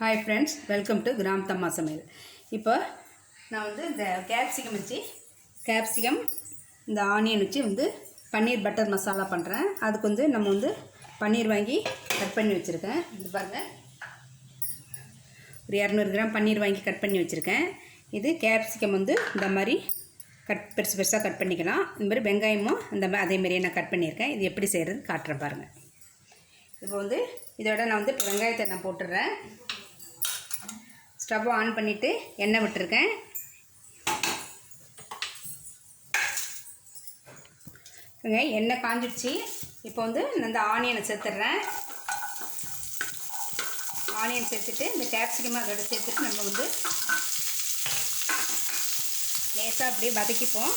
Hi friends, welcome to gram தம்மா சமையல். இப்போ நான் வந்து இந்த கேப்சிகம் இந்த ஆனியன் வச்சு வந்து பன்னீர் பட்டர் மசாலா பண்ணுறேன். அதுக்கு வந்து நம்ம வந்து பன்னீர் வாங்கி கட் பண்ணி வச்சுருக்கேன். இது பாருங்கள், ஒரு 200 கிராம் பன்னீர் வாங்கி கட் பண்ணி வச்சுருக்கேன். இது கேப்சிகம் வந்து இந்த மாதிரி பெருசு பெருசாக கட் பண்ணிக்கலாம். இந்த மாதிரி வெங்காயமும் அதேமாரியே நான் கட் பண்ணியிருக்கேன். இது எப்படி செய்கிறது காட்டுறேன் பாருங்கள். இப்போ வந்து இதோட நான் வந்து இப்போ வெங்காயத்தை நான் போட்டுடுறேன். ஸ்டவ் ஆன் பண்ணிவிட்டு எண்ணெய் விட்டுருக்கேன். எண்ணெய் காஞ்சிடுச்சு. இப்போ வந்து இந்த ஆனியனை சேர்த்துட்றேன். ஆனியன் சேர்த்துட்டு இந்த கேப்சிகம் அதோட சேர்த்துட்டு நம்ம வந்து லேசாக அப்படியே வதக்கிப்போம்.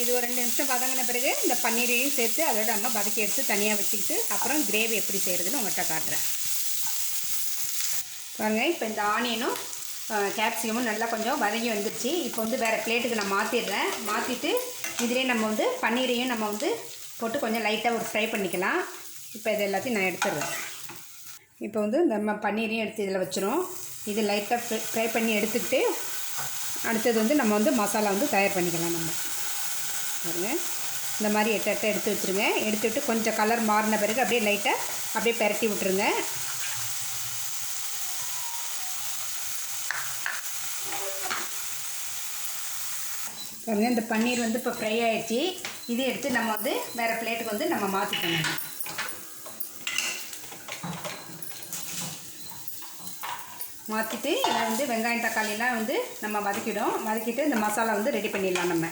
இது ஒரு 2 நிமிஷம் வதங்கின பிறகு இந்த பன்னீரையும் சேர்த்து அதோட நம்ம வதக்கி எடுத்து தனியாக வச்சுக்கிட்டு அப்புறம் கிரேவி எப்படி செய்கிறதுன்னு உங்கள்கிட்ட காட்டுறேன் பாருங்கள். இப்போ இந்த ஆனியனும் கேப்சிகமும் நல்லா கொஞ்சம் வதங்கி வந்துடுச்சு. இப்போ வந்து வேறு பிளேட்டுக்கு நான் மாற்றிடுறேன். மாற்றிட்டு இதிலே நம்ம வந்து பன்னீரையும் நம்ம வந்து போட்டு கொஞ்சம் லைட்டாக ஒரு ஃப்ரை பண்ணிக்கலாம். இப்போ இது எல்லாத்தையும் நான் எடுத்துடுறேன். இப்போ வந்து நம்ம பன்னீரையும் எடுத்து இதில் வச்சிரும். இது லைட்டாக ஃப்ரை பண்ணி எடுத்துக்கிட்டு அடுத்தது வந்து நம்ம வந்து மசாலா வந்து தயார் பண்ணிக்கலாம். நம்ம பாருங்கள், இந்த மாதிரி எட்டை எடுத்து வச்சுருங்க. எடுத்துவிட்டு கொஞ்சம் கலர் மாறின பிறகு அப்படியே லைட்டாக அப்படியே பெரட்டி விட்டுருங்க. பாருங்கள், இந்த பன்னீர் வந்து இப்போ ஃப்ரை ஆகிடுச்சு. இதை எடுத்து நம்ம வந்து வேறு பிளேட்டுக்கு வந்து நம்ம மாற்றிக்கணும். மாற்றிட்டு இதை வந்து வெங்காயம் தக்காளிலாம் வந்து நம்ம வதக்கிட்டு இந்த மசாலா வந்து ரெடி பண்ணிடலாம். நம்ம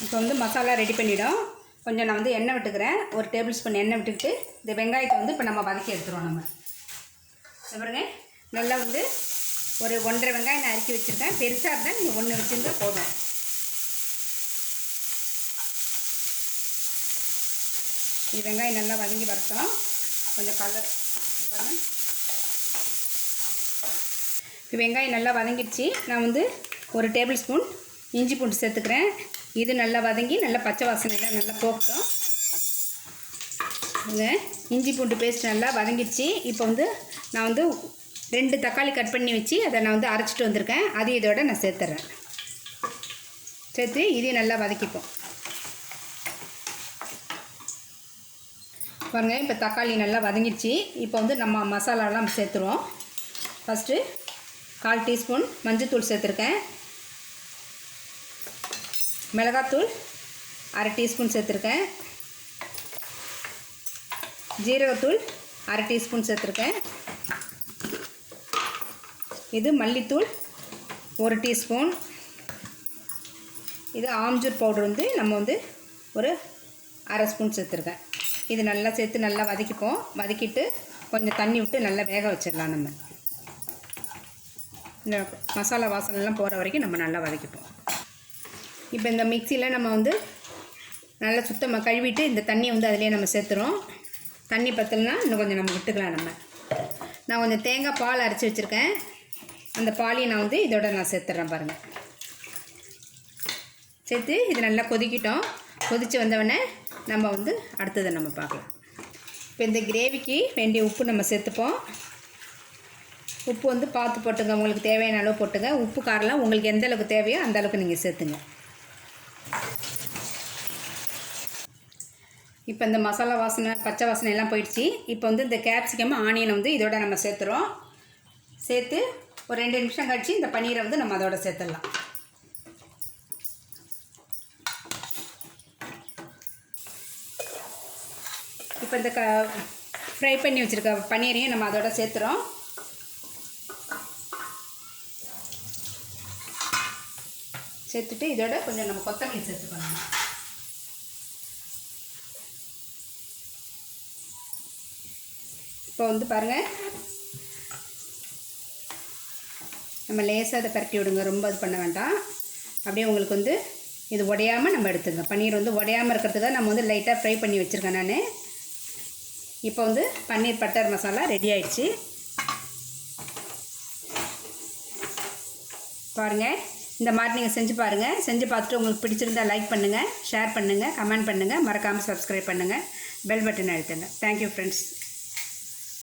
இப்போ வந்து மசாலா ரெடி பண்ணிவிடும். கொஞ்சம் நான் வந்து எண்ணெய் விட்டுக்கிறேன். ஒரு டேபிள் ஸ்பூன் எண்ணெய் விட்டுக்கிட்டு இந்த வெங்காயத்தை வந்து இப்போ நம்ம வதக்கி எடுத்துருவோம். நம்ம பாருங்க, நல்லா வந்து ஒரு 1.5 வெங்காயம் நான் அரிக்கி வச்சுருக்கேன். பெருசாக இருந்தால் நீங்கள் 1 வச்சுருந்தா போதும். இது வெங்காயம் நல்லா வதங்கி வரட்டும். கொஞ்சம் கலர் பாருங்கள். இப்போ வெங்காயம் நல்லா வதங்கிடுச்சு. நான் வந்து ஒரு டேபிள் ஸ்பூன் இஞ்சி பூண்டு சேர்த்துக்கிறேன். இது நல்லா வதங்கி நல்லா பச்சை வாசனைலாம் நல்லா போகட்டும். இஞ்சி பூண்டு பேஸ்ட் நல்லா வதங்கிடுச்சு. இப்போ வந்து நான் வந்து 2 தக்காளி கட் பண்ணி வச்சு அதை நான் வந்து அரைச்சிட்டு வந்திருக்கேன். அது இதோட நான் சேர்த்துறேன். சேர்த்து இதையும் நல்லா வதக்கிப்போம். பாருங்கள், இப்போ தக்காளி நல்லா வதங்கிடுச்சு. இப்போ வந்து நம்ம மசாலாலாம் சேர்த்துருவோம். ஃபஸ்ட்டு 1/4 டீஸ்பூன் மஞ்சள்தூள் சேர்த்துருக்கேன். மிளகாத்தூள் 1/2 டீஸ்பூன் சேர்த்துருக்கேன். ஜீரகத்தூள் 1/2 டீஸ்பூன் சேர்த்துருக்கேன். இது மல்லித்தூள் 1 டீஸ்பூன். இது ஆம்ச்சூர் பவுடர் வந்து நம்ம வந்து ஒரு 1/2 ஸ்பூன் சேர்த்துருக்கேன். இது நல்லா சேர்த்து நல்லா வதக்கிப்போம். வதக்கிட்டு கொஞ்சம் தண்ணி விட்டு நல்லா வேக வச்சிடலாம். நம்ம இந்த மசாலா வாசனைலாம் போகிற வரைக்கும் நம்ம நல்லா வதக்கிப்போம். இப்போ இந்த மிக்சியில் நம்ம வந்து நல்லா சுத்தமாக கழுவிட்டு இந்த தண்ணியை வந்து அதிலே நம்ம சேர்த்துறோம். தண்ணி பத்தலைன்னா இன்னும் கொஞ்சம் நம்ம விட்டுக்கலாம். நான் கொஞ்சம் தேங்காய் பால் அரைச்சி வச்சுருக்கேன். அந்த பாலையும் நான் வந்து இதோட நான் சேர்த்துட்றேன். பாருங்கள், சேர்த்து இது நல்லா கொதிக்கிட்டோம். கொதித்து வந்தவொடனே நம்ம வந்து அடுத்ததை நம்ம பார்க்கலாம். இப்போ இந்த கிரேவிக்கு வேண்டிய உப்பு நம்ம சேர்த்துப்போம். உப்பு வந்து பார்த்து போட்டுங்க, உங்களுக்கு தேவையான அளவு போட்டுங்க. உப்பு காரெலாம் உங்களுக்கு எந்த அளவுக்கு தேவையோ அந்த அளவுக்கு நீங்கள் சேர்த்துங்க. இப்போ இந்த மசாலா வாசனை பச்சை வாசனை எல்லாம் போயிடுச்சு. இப்போ வந்து இந்த கேப்சிகம் ஆனியனை வந்து இதோட நம்ம சேர்த்துறோம். சேர்த்து ஒரு 2 நிமிஷம் கழிச்சு இந்த பன்னீரை வந்து நம்ம அதோட சேர்த்துடலாம். இப்போ இந்த ஃப்ரை பண்ணி வச்சுருக்க பன்னீரையும் நம்ம அதோட சேர்த்துறோம். சேர்த்துட்டு இதோட கொஞ்சம் நம்ம கொத்தமல்லி சேர்த்துக்கணும். இப்போ வந்து பாருங்கள், நம்ம லேசாக அதை பரட்டி விடுங்க. ரொம்ப இது பண்ண வேண்டாம். அப்படியே உங்களுக்கு வந்து இது உடையாமல் நம்ம எடுத்துங்க. பன்னீர் வந்து உடையாமல் இருக்கிறதுக்காக நம்ம வந்து லைட்டாக ஃப்ரை பண்ணி வச்சுருக்கேன் நான். இப்போ வந்து பன்னீர் பட்டர் மசாலா ரெடி ஆயிடுச்சு. பாருங்கள், இந்த மாதிரி நீங்கள் செஞ்சு பாருங்கள். செஞ்சு பார்த்துட்டு உங்களுக்கு பிடிச்சிருந்தால் லைக் பண்ணுங்கள், ஷேர் பண்ணுங்கள், கமெண்ட் பண்ணுங்கள், மறக்காமல் சப்ஸ்கிரைப் பண்ணுங்கள், பெல் பட்டன் அழுத்துங்க. Thank you friends.